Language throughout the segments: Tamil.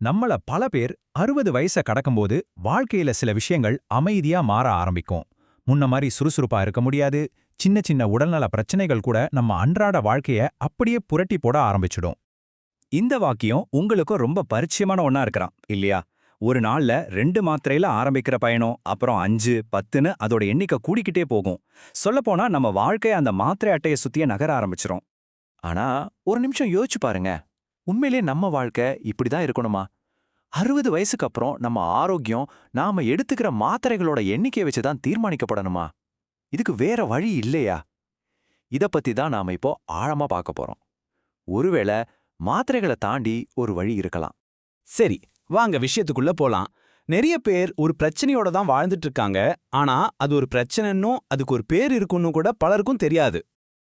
நம்மள பல பேர் 60 வயச கடக்கும்போது வாழ்க்கையில சில விஷயங்கள் அமைதியா மாற ஆரம்பிக்கும். முன்ன மாதிரி சுறுசுறுப்பா இருக்க முடியாது. சின்ன சின்ன உடல்நல பிரச்சனைகள் கூட நம்ம அன்றாட வாழ்க்கைய அப்படியே புரட்டி போட ஆரம்பிச்சிடும். இந்த வாக்கியம் உங்களுக்கும் ரொம்ப பரிச்சயமான ஒண்ணா இருக்கலாம் இல்லையா? ஒரு நாள்ல 2 மாத்திரையில ஆரம்பிக்கிற பயணம் அப்புறம் 5, 10ன்னு அதோட எண்ணிக்கை கூடிக்கிட்டே போகும். சொல்லப்போனா நம்ம வாழ்க்கை அந்த மாத்திரை அட்டைய சுத்தியே நகர ஆரம்பிச்சிரும். ஆனா ஒரு நிமிஷம் யோசிச்சு பாருங்க. உண்மையிலே நம்ம வாழ்க்கை இப்படிதான் இருக்கணுமா? 60 வயசுக்கு அப்புறம் நம்ம ஆரோக்கியம் நாம எடுத்துக்கிற மாத்திரைகளோட எண்ணிக்கையை வச்சு தான் தீர்மானிக்கப்படணுமா? இதுக்கு வேற வழி இல்லையா? இத பத்தி தான் நாம இப்போ ஆழமா பார்க்க போறோம். ஒருவேளை மாத்திரைகளை தாண்டி ஒரு வழி இருக்கலாம். சரி, வாங்க விஷயத்துக்குள்ள போலாம். நிறைய பேர் ஒரு பிரச்சனையோட தான் வாழ்ந்துட்டு இருக்காங்க. ஆனா அது ஒரு பிரச்சனைன்னும் அதுக்கு ஒரு பேர் இருக்குன்னு கூட பலருக்கும் தெரியாது.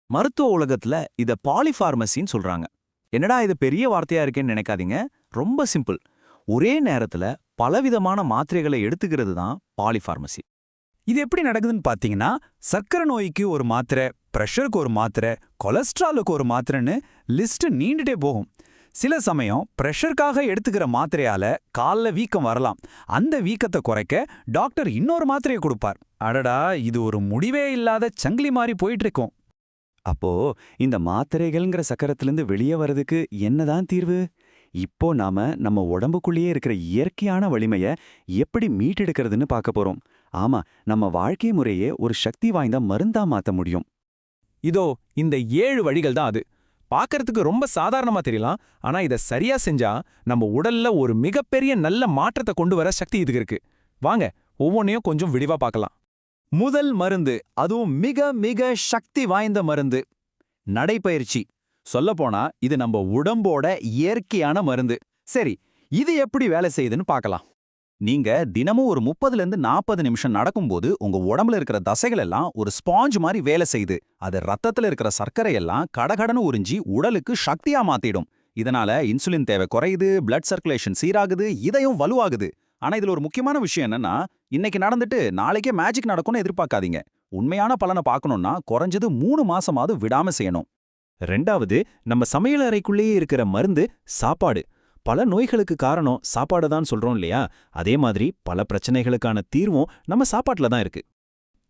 மருத்துவ உலகத்துல இத பாலிஃபார்மசின்னு சொல்றாங்க. என்னடா இது பெரிய வார்த்தையா இருக்கேன்னு நினைக்காதீங்க. ரொம்ப சிம்பிள். ஒரே நேரத்துல பலவிதமான மாத்திரைகளை எடுத்துக்கிறது தான் பாலிஃபார்மசி. இது எப்படி நடக்குதுன்னு பாத்தீங்கன்னா, சர்க்கரை நோய்க்கு ஒரு மாத்திரை, பிரஷருக்கு ஒரு மாத்திரை, கொலஸ்ட்ராலுக்கு ஒரு மாத்திரைன்னு லிஸ்ட் நீண்டுட்டே போகும். சில சமயம் பிரஷருக்காக எடுத்துக்கிற மாத்திரையால கால்ல வீக்கம் வரலாம். அந்த வீக்கத்தை குறைக்க டாக்டர் இன்னொரு மாத்திரையை கொடுப்பார். அடடா, இது ஒரு முடிவே இல்லாத சங்கிலி மாதிரி போயிட்டு இருக்கும். அப்போ இந்த மாத்திரைகள்ங்கிற சக்கரத்திலிருந்து வெளியே வர்றதுக்கு என்னதான் தீர்வு? இப்போ நாம நம்ம உடம்புக்குள்ளேயே இருக்கிற இயற்கையான வலிமைய எப்படி மீட்டெடுக்கிறதுன்னு பார்க்க போறோம். ஆமா, நம்ம வாழ்க்கை முறையே ஒரு சக்தி வாய்ந்த மருந்தா மாத்த முடியும். இதோ இந்த 7 வழிகள் தான் அது. பார்க்கறதுக்கு ரொம்ப சாதாரணமா தெரியலாம். ஆனா இத சரியா செஞ்சா நம்ம உடல்ல ஒரு மிகப்பெரிய நல்ல மாற்றத்தை கொண்டு வர சக்தி இதுக்கு இருக்கு. வாங்க ஒவ்வொன்னையும் கொஞ்சம் விரிவா பார்க்கலாம். முதல் மருந்து, அதுவும் மிக மிக சக்தி வாய்ந்த மருந்து, நடைப்பயிற்சி. சொல்லப்போனா இது நம்ம உடம்போட இயற்கையான மருந்து. சரி, இது எப்படி வேலை செய்யுதுன்னு பார்க்கலாம். நீங்க தினமும் ஒரு 30லேருந்து 40 நிமிஷம் நடக்கும்போது உங்க உடம்புல இருக்கிற தசைகள் எல்லாம் ஒரு ஸ்பாஞ்ச் மாதிரி வேலை செய்யுது. அது ரத்தத்துல இருக்கிற சர்க்கரை எல்லாம் கடகடன்னு உறிஞ்சி உடலுக்கு சக்தியா மாத்திடும். இதனால இன்சுலின் தேவை குறையுது, பிளட் சர்க்குலேஷன் சீராகுது, இதயம் வலுவாகுது. ஆனா இதுல ஒரு முக்கியமான விஷயம் என்னன்னா, இன்னைக்கு நடந்துட்டு நாளைக்கே மேஜிக் நடக்கும்னு எதிர்பார்க்காதீங்க. உண்மையான பலனை பார்க்கணும்னா குறைஞ்சது 3 மாசமாவது விடாம செய்யணும். ரெண்டாவது, நம்ம சமையல் அறைக்குள்ளேயே இருக்கிற மருந்து சாப்பாடு. பல நோய்களுக்கு காரணம் சாப்பாடு தான் சொல்றோம் இல்லையா? அதே மாதிரி பல பிரச்சனைகளுக்கான தீர்வும் நம்ம சாப்பாட்டுல தான் இருக்கு.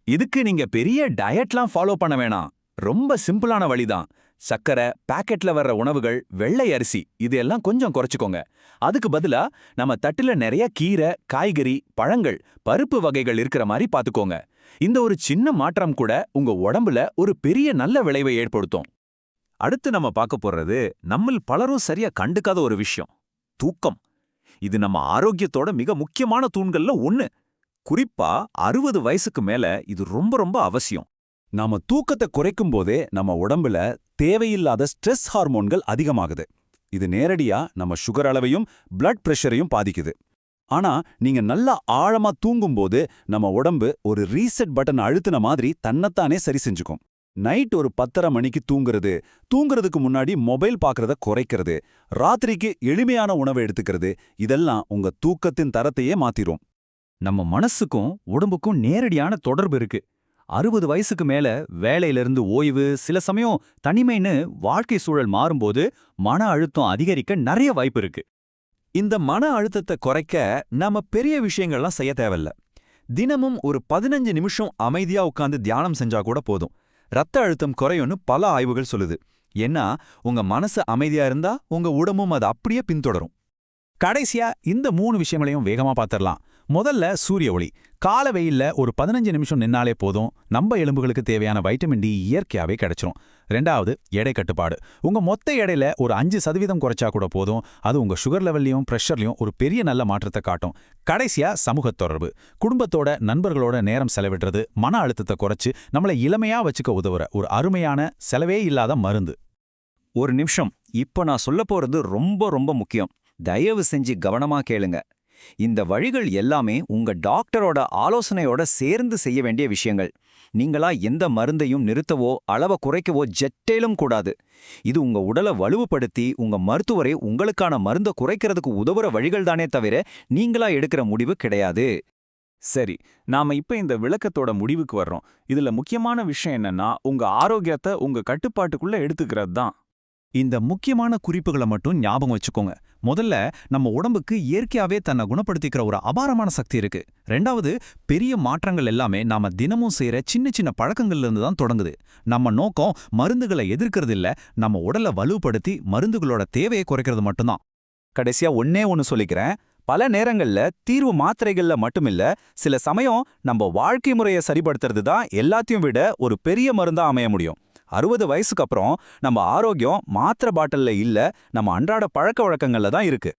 இதுக்கு நீங்க பெரிய டயட்லாம் ஃபாலோ பண்ண வேணாம். ரொம்ப சிம்பிளான வழிதான். சக்கரை, பாக்கெட்ல வர்ற உணவுகள், வெள்ளை அரிசி இது எல்லாம் கொஞ்சம் குறைச்சுக்கோங்க. அதுக்கு பதிலா நம்ம தட்டுல நிறைய கீரை, காய்கறி, பழங்கள், பருப்பு வகைகள் இருக்கிற மாதிரி பாத்துக்கோங்க. இந்த ஒரு சின்ன மாற்றம் கூட உங்க உடம்புல ஒரு பெரிய நல்ல விளைவை ஏற்படுத்தும். அடுத்து நம்ம பார்க்க போறது நம்மில் பலரும் சரியா கண்டுக்காத ஒரு விஷயம், தூக்கம். இது நம்ம ஆரோக்கியத்தோட மிக முக்கியமான தூண்கள்ல ஒண்ணு. குறிப்பா 60 வயசுக்கு மேல இது ரொம்ப ரொம்ப அவசியம். நாம தூக்கத்தை குறைக்கும் போதே நம்ம உடம்புல தேவையில்லாத ஸ்ட்ரெஸ் ஹார்மோன்கள் அதிகமாகுது. இது நேரடியா நம்ம சுகர் அளவையும் பிளட் பிரஷரையும் பாதிக்குது. ஆனா நீங்க நல்லா ஆழமா தூங்கும்போது நம்ம உடம்பு ஒரு ரீசெட் பட்டன் அழுத்தின மாதிரி தன்னைத்தானே சரி செஞ்சுக்கும். நைட் ஒரு 10:30 மணிக்கு தூங்குறதுக்கு முன்னாடி மொபைல் பார்க்கறத குறைக்கிறது, ராத்திரிக்கு எளிமையான உணவை எடுத்துக்கிறது, இதெல்லாம் உங்க தூக்கத்தின் தரத்தையே மாத்திரும். நம்ம மனசுக்கும் உடம்புக்கும் நேரடியான தொடர்பு இருக்கு. 60 வயசுக்கு மேல வேலையிலிருந்து ஓய்வு, சில சமயம் தனிமைன்னு வாழ்க்கை சூழல் மாறும்போது மன அழுத்தம் அதிகரிக்க நிறைய வாய்ப்பு இருக்கு. இந்த மன அழுத்தத்தை குறைக்க நாம பெரிய விஷயங்கள்லாம் செய்ய தேவையில்ல. தினமும் ஒரு 15 நிமிஷம் அமைதியா உட்கார்ந்து தியானம் செஞ்சா கூட போதும். ரத்த அழுத்தம் குறையும்னு பல ஆய்வுகள் சொல்லுது. ஏன்னா உங்க மனசு அமைதியா இருந்தா உங்க உடம்பும் அதை அப்படியே பின்தொடரும். கடைசியா இந்த 3 விஷயங்களையும் வேகமா பார்த்திடலாம். முதல்ல சூரிய ஒளி. கால வெயில்ல ஒரு 15 நிமிஷம் நின்னாலே போதும், நம்ம எலும்புகளுக்கு தேவையான வைட்டமின் டி இயற்கையாவே கிடைச்சிரும். ரெண்டாவது, எடை கட்டுப்பாடு. உங்க மொத்த எடையில ஒரு 5% குறைச்சா கூட போதும், அது உங்க சுகர் லெவல்லையும் பிரஷர்லையும் ஒரு பெரிய நல்ல மாற்றத்தை காட்டும். கடைசியா சமூகத் தொடர்பு. குடும்பத்தோட நண்பர்களோட நேரம் செலவிடுறது மன அழுத்தத்தை குறைச்சு நம்மளை இளமையா வச்சுக்க உதவுற ஒரு அருமையான செலவே இல்லாத மருந்து. ஒரு நிமிஷம், இப்ப நான் சொல்லப் போறது ரொம்ப ரொம்ப முக்கியம். தயவு செஞ்சு கவனமா கேளுங்க. இந்த வழிகள் எல்லாமே உங்க டாக்டரோட ஆலோசனையோட சேர்ந்து செய்ய வேண்டிய விஷயங்கள். நீங்களா எந்த மருந்தையும் நிறுத்தவோ அளவை குறைக்கவோ ஜெட்டேலும் கூடாது. இது உங்க உடலை வலுவுபடுத்தி உங்க மருத்துவரை உங்களுக்கான மருந்தை குறைக்கிறதுக்கு உதவுற வழிகள் தானே தவிர நீங்களா எடுக்கிற முடிவு கிடையாது. சரி, நாம இப்ப இந்த விளக்கத்தோட முடிவுக்கு வர்றோம். இதுல முக்கியமான விஷயம் என்னன்னா, உங்க ஆரோக்கியத்தை உங்க கட்டுப்பாட்டுக்குள்ள எடுத்துக்கிறது தான். இந்த முக்கியமான குறிப்புகளை மட்டும் ஞாபகம் வச்சுக்கோங்க. முதல்ல, நம்ம உடம்புக்கு இயற்கையாவே தன்னை குணப்படுத்திக்கிற ஒரு அபாரமான சக்தி இருக்கு. ரெண்டாவது, பெரிய மாற்றங்கள் எல்லாமே நாம தினமும் செய்யற சின்ன சின்ன பழக்கங்கள்ல இருந்து தான் தொடங்குது. நம்ம நோக்கம் மருந்துகளை எதிர்க்கிறது இல்ல, நம்ம உடலை வலுப்படுத்தி மருந்துகளோட தேவையை குறைக்கிறது மட்டும்தான். கடைசியா ஒண்ணே சொல்லிக்கிறேன். பல நேரங்கள்ல தீர்வு மாத்திரைகள்ல மட்டுமில்ல, சில சமயம் நம்ம வாழ்க்கை முறையை சரிப்படுத்துறது தான் எல்லாத்தையும் விட ஒரு பெரிய மருந்தா அமைய முடியும். 60 வயசுக்கு அப்புறம் நம்ம ஆரோக்கியம் மாத்திரை பாட்டில்ல இல்ல, நம்ம அன்றாட பழக்க வழக்கங்கள்ல தான் இருக்கு.